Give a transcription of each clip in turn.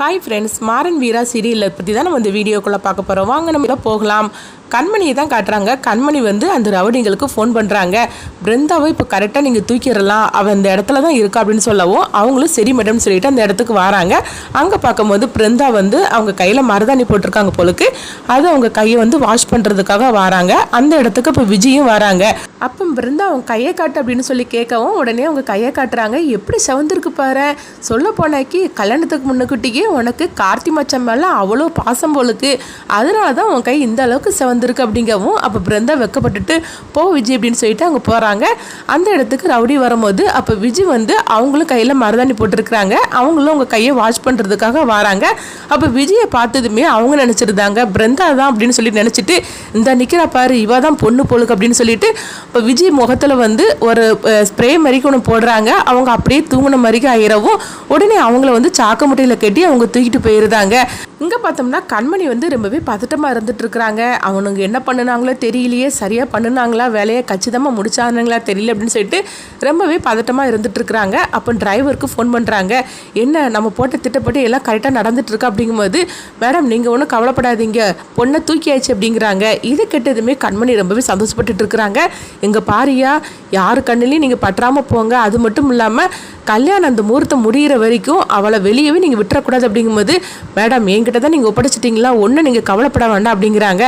Hi friends, Maran வீரா சீரியலை பற்றி தான் நம்ம இந்த வீடியோக்குள்ளே பார்க்க போகிறோம். வாங்க நம்ம போகலாம். கண்மணியை தான் காட்டுறாங்க. கண்மணி வந்து அந்த ரவுடிங்களுக்கு ஃபோன் பண்ணுறாங்க. பிருந்தாவை இப்போ கரெக்டாக நீங்கள் தூக்கிடலாம், அவள் அந்த இடத்துல தான் இருக்கா அப்படின்னு சொல்லவும் அவங்களும் சரி மேடம்னு சொல்லிட்டு அந்த இடத்துக்கு வராங்க. அங்கே பார்க்கும்போது பிருந்தா வந்து அவங்க கையில் மருதாணி போட்டிருக்காங்க போலுக்கு. அது அவங்க கையை வந்து வாஷ் பண்ணுறதுக்காக வராங்க. அந்த இடத்துக்கு இப்போ விஜயும் வராங்க. அப்போ பிருந்தா அவங்க கையை காட்டு அப்படின்னு சொல்லி கேட்கவும் உடனே அவங்க கையை காட்டுறாங்க. எப்படி செவந்திருக்கு பாரு. சொல்ல போனாக்கி கல்யாணத்துக்கு முன்னுக்குட்டியே உனக்கு கார்த்தி மச்சம் மேலே அவ்வளோ பாசம் போலுக்கு, அதனால தான் உன் கை இந்த அளவுக்கு செவந்திருக்கு அப்படிங்கவும் அப்போ பிருந்தா வெக்கப்பட்டுட்டு போ விஜய் அப்படின்னு சொல்லிட்டு அவங்க போகிறாங்க. அந்த இடத்துக்கு ரவுடி வரும்போது அப்போ விஜய் வந்து அவங்களும் கையில் மருதாணி போட்டிருக்கிறாங்க. அவங்களும் அவங்க கையை வாஷ் பண்ணுறதுக்காக வராங்க. அப்போ விஜயை பார்த்ததுமே அவங்க நினச்சிருந்தாங்க பிருந்தா தான் அப்படின்னு சொல்லி நினச்சிட்டு இந்த நிற்கிறா பாரு இவ தான் பொண்ணு போலுக்கு அப்படின்னு சொல்லிட்டு இப்போ விஜய் முகத்தில் வந்து ஒரு ஸ்ப்ரே மாதிரிக்கு ஒன்று போடுறாங்க. அவங்க அப்படியே தூங்கின மாதிரிக்கு ஆயிரவும் உடனே அவங்கள வந்து சாக்க முட்டையில் கட்டி அவங்க தூக்கிட்டு போயிருந்தாங்க. இங்கே பார்த்தோம்னா கண்மணி வந்து ரொம்பவே பதட்டமாக இருந்துட்டு இருக்கிறாங்க. அவனுங்க என்ன பண்ணினாங்களோ தெரியலையே, சரியாக பண்ணினாங்களா, வேலையை கச்சிதமாக முடிச்சானுங்களா தெரியல அப்படின்னு சொல்லிட்டு ரொம்பவே பதட்டமாக இருந்துட்டு இருக்கிறாங்க. அப்போ டிரைவருக்கு ஃபோன் பண்ணுறாங்க. என்ன நம்ம போட்ட திட்டப்பட்டு எல்லாம் கரெக்டாக நடந்துட்டு இருக்கா அப்படிங்கும்போது மேடம் நீங்கள் ஒன்றும் கவலைப்படாதீங்க, பொண்ணை தூக்கியாச்சு அப்படிங்கிறாங்க. இது கெட்டதுமே கண்மணி ரொம்பவே சந்தோஷப்பட்டுட்டு இருக்கிறாங்க. எங்கள் பாரியா யாரு கண்ணிலையும் நீங்கள் பற்றாமல் போங்க, அது மட்டும் இல்லாமல் கல்யாணம் அந்த முகூர்த்தம் முடிகிற வரைக்கும் அவளை வெளியவே நீங்கள் விட்டுறக்கூடாது அப்படிங்கும்போது மேடம் என்கிட்ட தான் நீங்கள் ஒப்படைச்சிட்டிங்களா, ஒன்றும் நீங்கள் கவலைப்பட வேண்டாம் அப்படிங்கிறாங்க.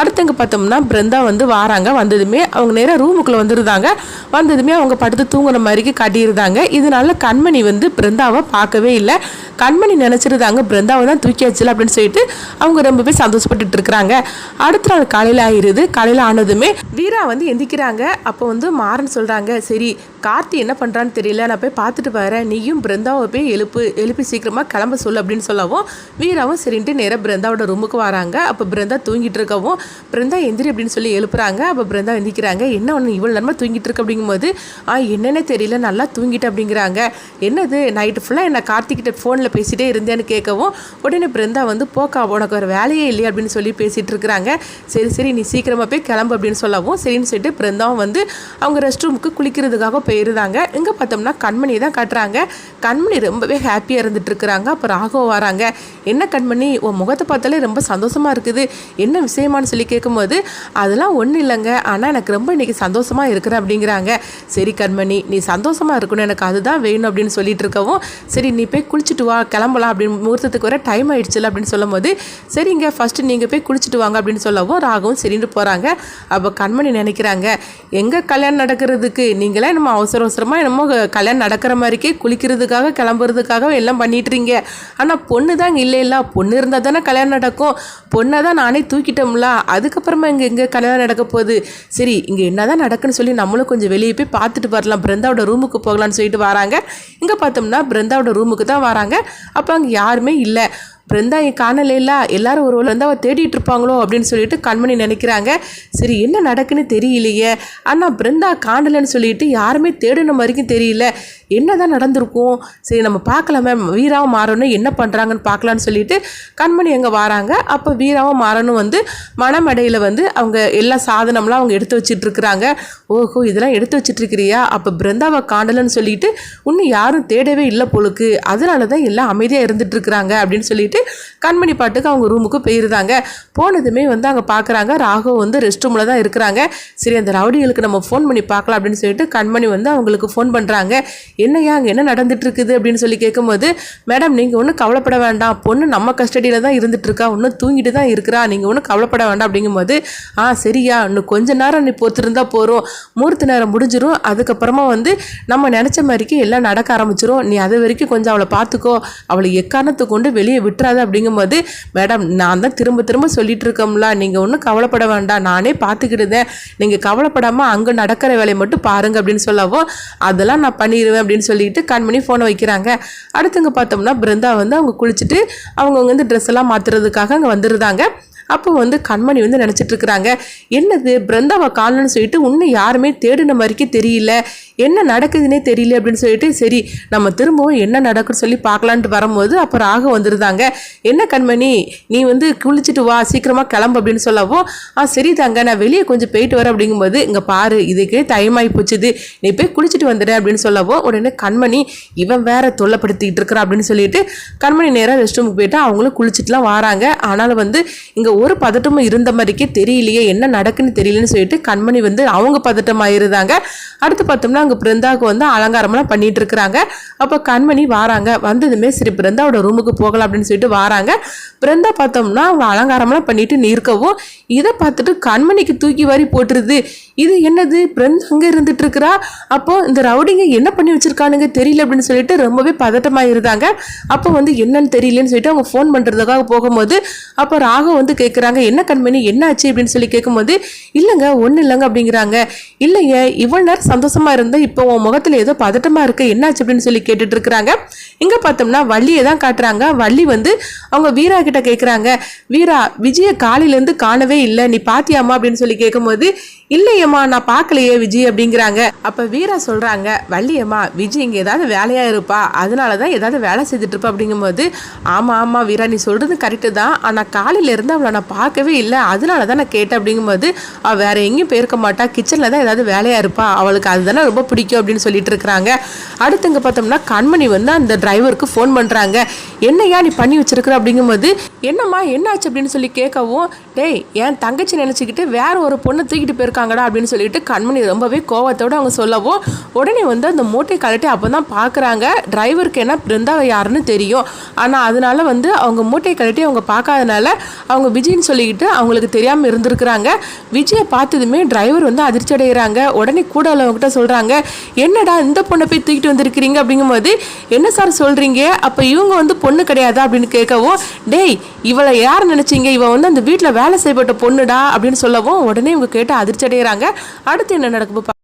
அடுத்தங்க பார்த்தோம்னா பிருந்தா வந்து வராங்க. வந்ததுமே அவங்க நேராக ரூமுக்குள்ளே வந்துருந்தாங்க. வந்ததுமே அவங்க படுத்து தூங்குன மாதிரிக்கு காட்டியிருந்தாங்க. இதனால கண்மணி வந்து பிருந்தாவை பார்க்கவே இல்லை. கண்மணி நினச்சிருந்தாங்க பிருந்தாவை தான் தூக்கியாச்சுல அப்படின்னு சொல்லிட்டு அவங்க ரொம்பவே சந்தோஷப்பட்டுட்டு இருக்கிறாங்க. அடுத்த நாள் காலையில் ஆயிடுது. காலையில் ஆனதுமே வீரா வந்து எந்திக்கிறாங்க. அப்போ வந்து மாறன் சொல்கிறாங்க, சரி கார்த்தி என்ன பண்ணுறான்னு தெரியல, நான் போய் பார்த்துட்டு வரேன், நீயும் பிருந்தாவை போய் எழுப்பி சீக்கிரமாக கிளம்ப சொல்லு அப்படின்னு சொல்லவும் வீராவும் சரின்ட்டு நேராக பிருந்தாவோட ரூமுக்கு வராங்க. அப்போ பிருந்தா தூங்கிட்டு இருக்கவும் பிருந்தா எந்திரி அப்படின்னு சொல்லி எழுப்புறாங்க. அப்போ பிருந்தா எந்திக்கிறாங்க. என்ன ஒன்று இவ்வளோ நேரமாக தூங்கிட்டு இருக்கு அப்படிங்கும்போது என்னென்ன தெரியல நல்லா தூங்கிட்டு அப்படிங்கிறாங்க. என்னது நைட்டு ஃபுல்லாக என்ன கார்த்திகிட்ட ஃபோனில் பேசிகிட்டே இருந்தேன்னு கேட்கவும் உடனே பிருந்தா வந்து போக்கா உனக்கு ஒரு வேலையே இல்லையா அப்படின்னு சொல்லி பேசிகிட்டு இருக்கிறாங்க. சரி நீ சீக்கிரமாக போய் கிளம்பு அப்படின்னு சொல்லவும் சரின்னு சொல்லிட்டு பிருந்தாவும் வந்து அவங்க ரெஸ்ட் ரூமுக்கு குளிக்கிறதுக்காக போயிருந்தாங்க. இங்கே பார்த்தோம்னா கண்மணி தான் காட்டுறாங்க. கண்மணி ரொம்பவே ஹாப்பியாக இருந்துட்டு இருக்கிறாங்க. அப்போ ராகவ வராங்க. என்ன கண்மணி உன் முகத்தை பார்த்தாலே ரொம்ப சந்தோஷமாக இருக்குது, என்ன விஷயமானு சொல்லி கேட்கும்போது அதெல்லாம் ஒன்றும் இல்லைங்க, ஆனால் எனக்கு ரொம்ப இன்றைக்கி சந்தோஷமாக இருக்கிறேன் அப்படிங்கிறாங்க. சரி கண்மணி நீ சந்தோஷமாக இருக்கணும், எனக்கு அதுதான் வேணும் அப்படின்னு சொல்லிட்டு இருக்கவும் சரி நீ போய் குளிச்சுட்டு வா கிளம்பலாம் அப்படின்னு முகூர்த்தத்துக்கு வர டைம் ஆயிடுச்சுல அப்படின்னு சொல்லும் போது சரிங்க ஃபஸ்ட்டு நீங்கள் போய் குளிச்சுட்டு வாங்க அப்படின்னு சொல்லவும் ராகவும் சரின்னு போகிறாங்க. அப்போ கண்மணி நினைக்கிறாங்க எங்கே கல்யாணம் நடக்கிறதுக்கு நீங்களே நம்ம அவசரமாக என்னமோ கல்யாணம் நடக்கிற மாதிரிக்கே குளிக்கிறதுக்காக கிளம்புறதுக்காக எல்லாம் பண்ணிட்டுறீங்க, ஆனால் பொண்ணு தான் இல்லை பொண்ணு இருந்தால் தானே கல்யாணம் நடக்கும், பொண்ணை தான் நானே தூக்கிட்டோம்ல, அதுக்கப்புறமா எங்கே கல்யாணம் நடக்க போகுது, சரி இங்கே என்ன தான் நடக்குன்னு சொல்லி நம்மளும் கொஞ்சம் வெளியே போய் பார்த்துட்டு வரலாம், பிருந்தாவோட ரூமுக்கு போகலான்னு சொல்லிட்டு வராங்க. இங்கே பார்த்தோம்னா பிருந்தாவோட ரூமுக்கு தான் வராங்க. அப்போ அங்கே யாருமே இல்லை. பிருந்தா காணல எல்லாரும் ஒரு பிருந்தாவை தேடிட்டு இருப்பாங்களோ அப்படின்னு சொல்லிட்டு கண்மணி நினைக்கிறாங்க. சரி என்ன நடக்குன்னு தெரியலையே, ஆனால் பிருந்தா காணலன்னு சொல்லிட்டு யாருமே தேடின வரைக்கும் தெரியல, என்னதான் நடந்திருக்கும், சரி நம்ம பார்க்கலாமே வீராவும் மாறணும் என்ன பண்ணுறாங்கன்னு பார்க்கலான்னு சொல்லிட்டு கண்மணி அங்கே வராங்க. அப்போ வீராவும் மாறணும் வந்து மணமடையில் வந்து அவங்க எல்லா சாதனம்லாம் அவங்க எடுத்து வச்சுட்டு இருக்கிறாங்க. ஓஹோ இதெல்லாம் எடுத்து வச்சுட்டு இருக்கிறியா, அப்போ பிருந்தாவை காணலன்னு சொல்லிட்டு இன்னும் யாரும் தேடவே இல்லை போலுக்கு, அதனால தான் எல்லாம் அமைதியாக இருந்துட்டு இருக்கிறாங்க அப்படின்னு சொல்லிட்டு கண்மணி பாட்டுக்கு அவங்க ரூமுக்கு போயிருந்தாங்க. போனதுமே வந்து அங்கே பார்க்குறாங்க ராகவ் வந்து ரெஸ்ட் ரூமில் தான் இருக்கிறாங்க. சரி அந்த ரவுடிகளுக்கு நம்ம ஃபோன் பண்ணி பார்க்கலாம் அப்படின்னு சொல்லிட்டு கண்மணி வந்து அவங்களுக்கு ஃபோன் பண்ணுறாங்க. என்னையா அங்கே என்ன நடந்துட்டு இருக்குது அப்படின்னு சொல்லி கேட்கும்போது மேடம் நீங்கள் ஒன்றும் கவலைப்பட வேண்டாம், பொண்ணு நம்ம கஸ்டடியில் தான் இருந்துட்டு இருக்கா, ஒன்றும் தூங்கிட்டு தான் இருக்கிறா, நீங்கள் ஒன்றும் கவலைப்பட வேண்டாம் அப்படிங்கும்போது சரியா இன்னும் கொஞ்ச நேரம் நீ பொறுத்திருந்தா போகிறோம், முகூர்த்த நேரம் முடிஞ்சிடும், அதுக்கப்புறமா வந்து நம்ம நினச்ச மாதிரிக்கு எல்லாம் நடக்க ஆரம்பிச்சிடும், நீ அது வரைக்கும் கொஞ்சம் அவளை பார்த்துக்கோ, அவளை எக்காரணத்தை கொண்டு வெளியே விட்டுறாது அப்படிங்கும்போது மேடம் நான் தான் திரும்ப சொல்லிட்டு இருக்கோம்ல, நீங்கள் ஒன்றும் கவலைப்பட வேண்டாம், நானே பார்த்துக்கிடுதேன், நீங்கள் கவலைப்படாமல் அங்கே நடக்கிற வேலையை மட்டும் பாருங்க அப்படின்னு சொல்லவும் அதெல்லாம் நான் பண்ணிடுவேன் அப்படின்னு சொல்லிட்டு கண்மணி ஃபோனை வைக்கிறாங்க. அடுத்தவங்க பார்த்தோம்னா பிருந்தா வந்து அவங்க குளிச்சுட்டு அவங்க வந்து ட்ரெஸ் எல்லாம் மாற்றுறதுக்காக அங்கே வந்துருந்தாங்க. அப்போ வந்து கண்மணி வந்து நினச்சிட்டு இருக்கிறாங்க, என்னது பிருந்தாவை காணலன்னு சொல்லிட்டு இன்னும் யாருமே தேடின மாதிரிக்கே தெரியல, என்ன நடக்குதுன்னே தெரியல அப்படின்னு சொல்லிட்டு சரி நம்ம திரும்பவும் என்ன நடக்குன்னு சொல்லி பார்க்கலான்ட்டு வரும்போது அப்போ ராகு வந்துருந்தாங்க. என்ன கண்மணி நீ வந்து குளிச்சுட்டு வா சீக்கிரமாக கிளம்பு அப்படின்னு சொல்லவும் சரி தாங்க நான் வெளியே கொஞ்சம் போயிட்டு வரேன் அப்படிங்கும்போது இங்கே பாரு இதுக்கே டைமாகி போச்சுது நீ போய் குளிச்சுட்டு வந்துடு அப்படின்னு சொல்லவும் உடனே கண்மணி இவன் வேற தொல்லைப்படுத்திக்கிட்டு இருக்கிறா அப்படின்னு சொல்லிட்டு கண்மணி நேராக ரெஸ்ட் ரூமுக்கு போயிட்டு அவங்களும் குளிச்சுட்டுலாம் வராங்க. ஆனாலும் வந்து இங்கே ஒரு பதட்டமும் இருந்த மாதிரிக்கே தெரியலையே என்ன நடக்குன்னு தெரியலன்னு சொல்லிட்டு கண்மணி வந்து அவங்க பதட்டமாயிருந்தாங்க. அடுத்து பார்த்தோம்னா அங்கே பிருந்தாவுக்கு வந்து அலங்காரம்லாம் பண்ணிட்டு இருக்கிறாங்க. அப்போ கண்மணி வராங்க. வந்ததுமே சரி பிருந்தாவோட ரூமுக்கு போகலாம் அப்படின்னு சொல்லிட்டு வராங்க. பிருந்தா பார்த்தோம்னா அவங்க அலங்காரம்லாம் பண்ணிட்டு நிற்கவும் இதை பார்த்துட்டு கண்மணிக்கு தூக்கி வாரி போட்டுருது. இது என்னது பிருந்தா அங்கே இருந்துட்டு இருக்கிறா, அப்போ இந்த ரவுடிங்க என்ன பண்ணி வச்சிருக்கானுங்க தெரியல அப்படின்னு சொல்லிட்டு ரொம்பவே பதட்டமாயிருந்தாங்க. அப்போ வந்து என்னன்னு தெரியலன்னு சொல்லிட்டு அவங்க ஃபோன் பண்ணுறதுக்காக போகும்போது அப்போ ராகு வந்து கேட்குறாங்க, என்ன கண்மணி என்ன ஆச்சு அப்படின்னு சொல்லி கேட்கும்போது இல்லைங்க ஒன்றும் இல்லைங்க அப்படிங்கிறாங்க. இல்லைங்க இவ்வளோ நேரம் சந்தோஷமா இருந்தால் இப்போ உன் முகத்தில் ஏதோ பதட்டமாக இருக்கு என்னாச்சு அப்படின்னு சொல்லி கேட்டுட்டு இருக்கிறாங்க. இங்கே பார்த்தோம்னா வள்ளியை தான் காட்டுறாங்க. வள்ளி வந்து அவங்க வீரா கிட்ட கேட்குறாங்க, வீரா விஜயை காலையிலேருந்து காணவே இல்லை நீ பாத்தியாமா அப்படின்னு சொல்லி கேட்கும்போது இல்லையம்மா நான் பார்க்கலையே விஜய் அப்படிங்கிறாங்க. அப்போ வீரா சொல்கிறாங்க, வள்ளியம்மா விஜய் இங்கே ஏதாவது வேலையாக இருப்பா அதனால தான் ஏதாவது வேலை செய்துட்டு இருப்பா அப்படிங்கும்போது ஆமாம் வீரா நீ சொல்கிறது கரெக்டு தான், ஆனால் காலையிலேருந்து அவளை நான் பார்க்கவே இல்லை அதனால தான் நான் கேட்டேன் அப்படிங்கும்போது அவள் வேறு எங்கேயும் போயிருக்க மாட்டா கிச்சனில் தான் ஏதாவது வேலையாக இருப்பா அவளுக்கு அதுதானே ரொம்ப பிடிக்கும் அப்படின்னு சொல்லிட்டு இருக்கிறாங்க. அடுத்து இங்கே பார்த்தோம்னா கண்மணி வந்து அந்த டிரைவருக்கு ஃபோன் பண்ணுறாங்க, என்னையா நீ பண்ணி வச்சிருக்கிற அப்படிங்கும்போது என்னம்மா என்னாச்சு அப்படின்னு சொல்லி கேட்கவும் டேய் என் தங்கச்சி நினச்சிக்கிட்டு வேற ஒரு பொண்ணை தூக்கிட்டு போயிருக்காங்கடா அப்படின்னு சொல்லிட்டு கண்மணி ரொம்பவே கோவத்தோடு அவங்க சொல்லவும் உடனே வந்து அந்த மூட்டை கழட்டி அப்போ தான் பார்க்குறாங்க. டிரைவருக்கு என்ன பிருந்தாவை யாருன்னு தெரியும், ஆனால் அதனால வந்து அவங்க மூட்டை கழட்டி அவங்க பார்க்காதனால அவங்க விஜய்ன்னு சொல்லிக்கிட்டு அவங்களுக்கு தெரியாமல் இருந்திருக்கிறாங்க. விஜயை பார்த்ததுமே டிரைவர் வந்து அதிர்ச்சி அடைகிறாங்க. உடனே கூட உள்ளவங்ககிட்ட சொல்கிறாங்க, என்னடா இந்த பொண்ணை போய் தூக்கிட்டு வந்திருக்கிறீங்க அப்படிங்கும்போது என்ன சார் சொல்கிறீங்க, அப்போ இவங்க வந்து பொண்ணு கிடையாதா அப்படின்னு கேட்கவும் டேய் இவளை யார் நினச்சிங்க இவன் வந்து அந்த வீட்டில் வேலை செய்யப்பட்ட பொண்ணுடா அப்படின்னு சொல்லவும் உடனே இவங்க கேட்டு அதிர்ச்சி அடைகிறாங்க. அடுத்து என்ன நடக்கும்